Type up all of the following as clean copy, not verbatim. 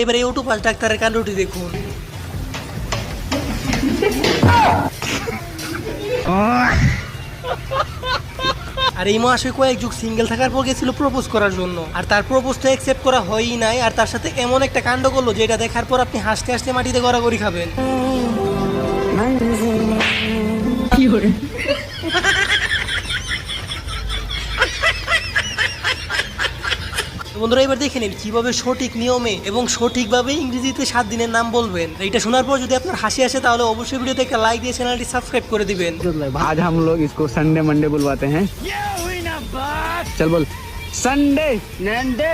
এবারে ইউটিউব ডাক্তারের কাণ্ডটি দেখুন। আর এই মহাশয় কয়েক যুগ সিঙ্গেল থাকার পর গেছিল প্রপোজ করার জন্য, আর তার প্রপোজটা অ্যাকসেপ্ট করা হয়ই নাই, আর তার সাথে এমন একটা কাণ্ড করলো যেটা দেখার পর আপনি হাসতে হাসতে মাটিতে গড়াগড়ি খাবেন। বন্ধুরা এবার দেখে নিন কিভাবে সঠিক নিয়মে এবং সঠিকভাবে ইংরেজিতে 7 দিনের নাম বলবেন। এটা শোনার পর যদি আপনার হাসি আসে তাহলে অবশ্যই ভিডিওতে একটা লাইক দিয়ে চ্যানেলটি সাবস্ক্রাইব করে দিবেন। आज हम लोग इसको संडे मंडे बुलवाते हैं। चल बोल Sunday Monday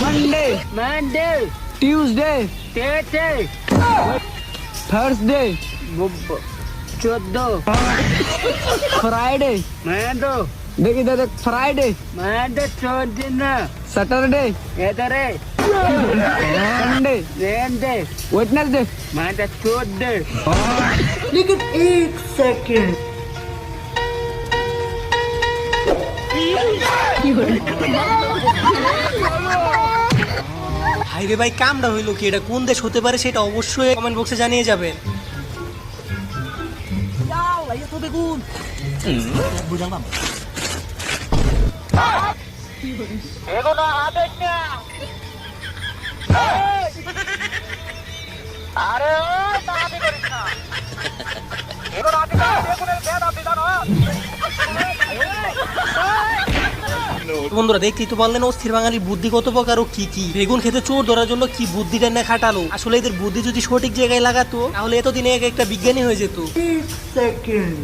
Monday Monday Tuesday Thursday 14 Friday देख इधर देख फ्राइडे सैटरडे संडे वेडनेसडे लेकिन एक सेकंड হাইরে ভাই কামটা হইলো কি, এটা কোন দেশ হতে পারে সেটা অবশ্যই কমেন্ট বক্সে জানিয়ে যাবেন। বন্ধুরা দেখতেই তো পারলেন অস্থির বাঙালির বুদ্ধি কত প্রকার ও কি কি। বেগুন খেতে চোর ধরার জন্য কি বুদ্ধিটা না খাটালো। আসলে এদের বুদ্ধি যদি সঠিক জায়গায় লাগাতো তাহলে এতদিনে এক একটা বিজ্ঞানী হয়ে যেত। एक सेकंड